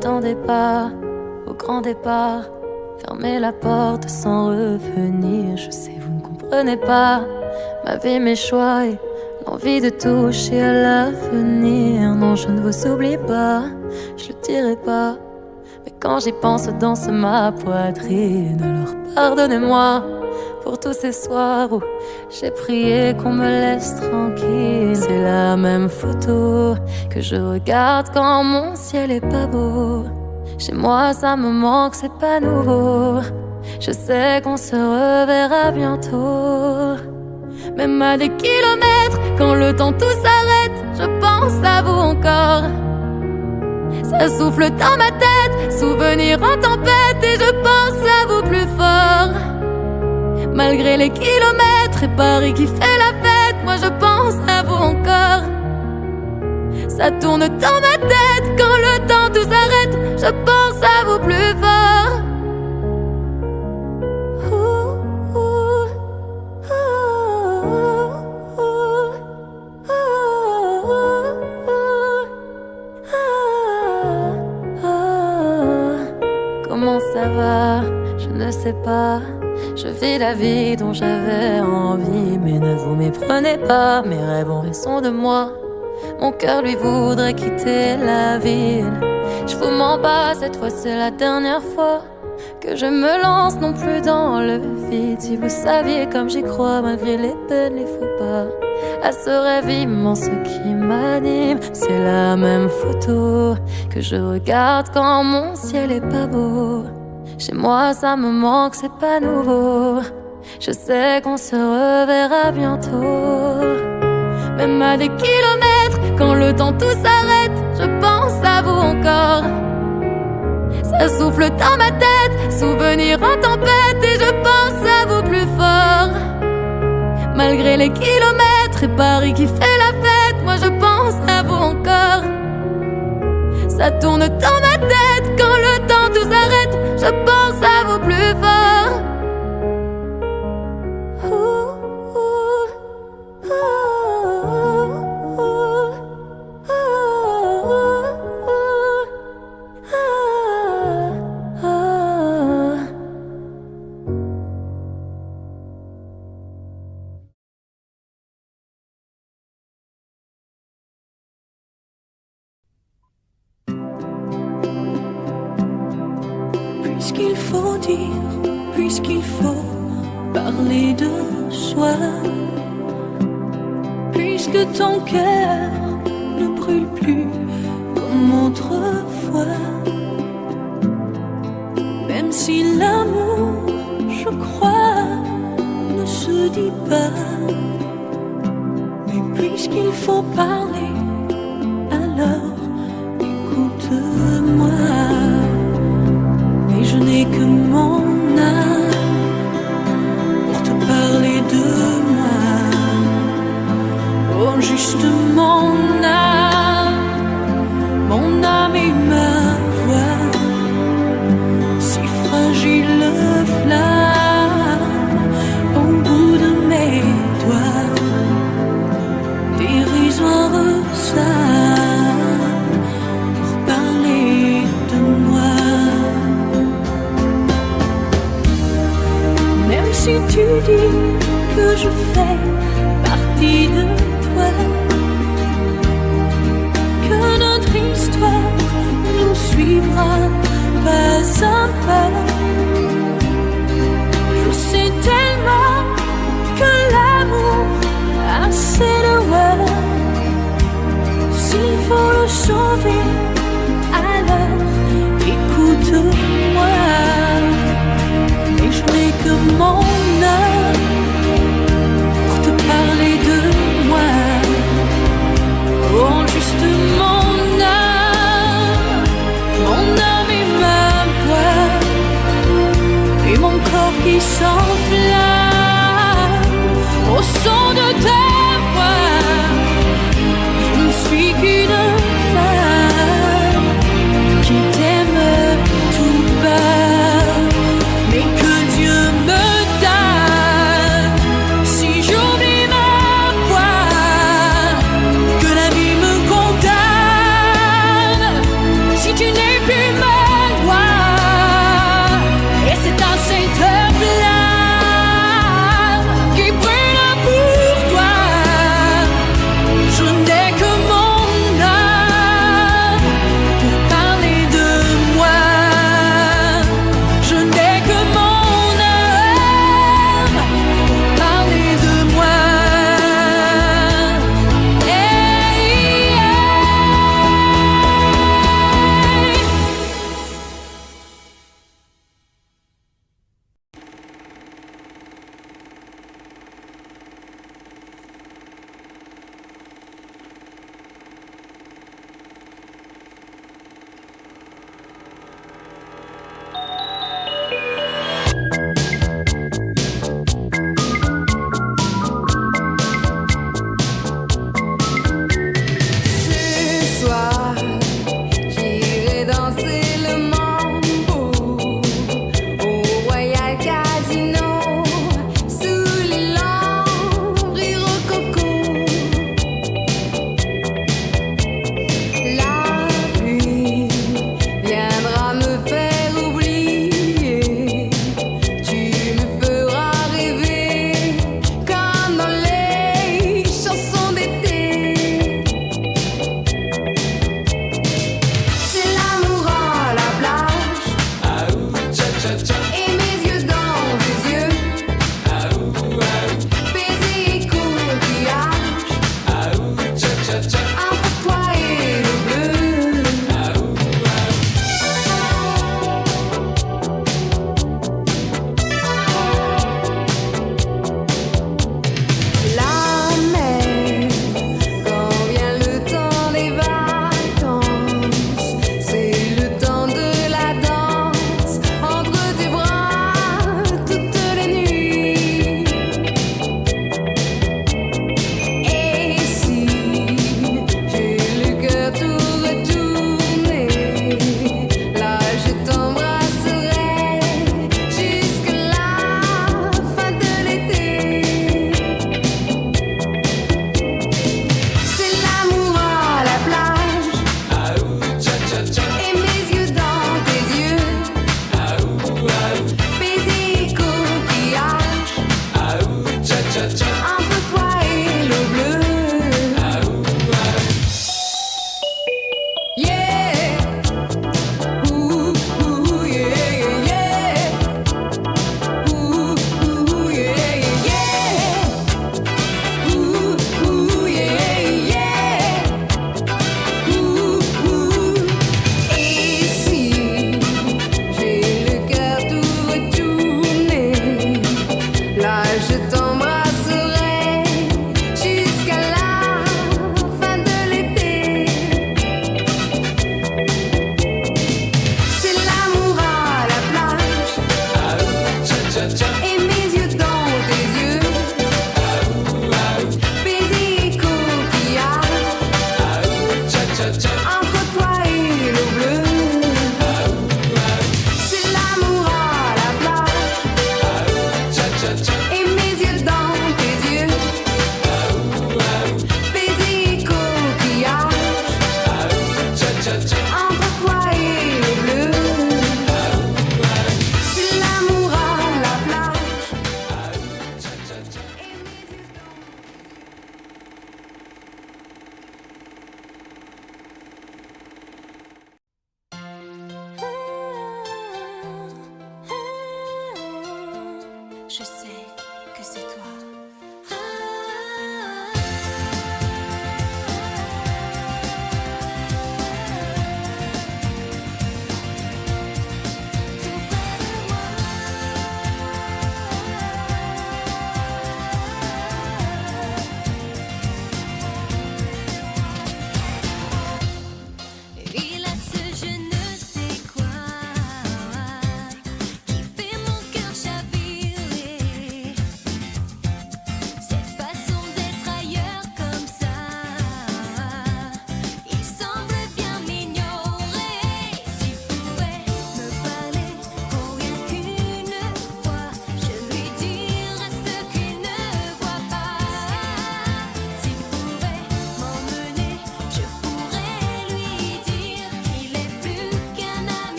m'attendais pas au grand départ. Fermez la porte sans revenir. Je sais, vous ne comprenez pas ma vie, mes choix et l'envie de toucher à l'avenir. Non, je ne vous oublie pas, je le dirai pas. Mais quand j'y pense, danse ma poitrine. Alors pardonnez-moi pour tous ces soirs où j'ai prié qu'on me laisse tranquille. C'est la même photo que je regarde quand mon ciel est pas beau. Chez moi ça me manque, c'est pas nouveau. Je sais qu'on se reverra bientôt. Même à des kilomètres, quand le temps tout s'arrête, je pense à vous encore. Ça souffle dans ma tête, souvenir en tempête, et je pense à vous plus fort. Malgré les kilomètres et Paris qui fait la fête, moi je pense à vous encore. Ça tourne dans ma tête, quand le temps tout s'arrête, je pense à vous plus fort. Comment ça va? Je ne sais pas. Je vis la vie dont j'avais envie. Mais ne vous méprenez pas, mes rêves ont raison de moi. Mon cœur lui voudrait quitter la ville. Je vous mens pas, cette fois c'est la dernière fois que je me lance non plus dans le vide. Si vous saviez comme j'y crois, malgré les peines, les faux pas, à ce rêve immense qui m'anime. C'est la même photo que je regarde quand mon ciel est pas beau. Chez moi ça me manque, c'est pas nouveau. Je sais qu'on se reverra bientôt. Même à des kilomètres, quand le temps tout s'arrête, je pense à vous encore. Ça souffle dans ma tête, souvenir en tempête, et je pense à vous plus fort. Malgré les kilomètres et Paris qui fait la fête, moi je pense à vous encore. Ça tourne dans ma tête, quand le temps tout s'arrête, je pense à vous plus fort. Puisqu'il faut dire, puisqu'il faut parler de soi, puisque ton cœur ne brûle plus comme autrefois, même si l'amour, je crois, ne se dit pas, mais puisqu'il faut parler, alors écoute-moi. Je n'ai que mon âme pour te parler de moi. Oh, juste mon âme et ma voix, si fragile flamme au bout de mes doigts, dérisoire ça. Si tu dis que je fais partie de toi, que notre histoire nous suivra pas à pas, je sais tellement que l'amour a ses lois. S'il faut le sauver, alors écoute-moi. Et je n'ai que mon âme pour te parler de moi. Oh, juste mon âme et ma voix,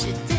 J'étais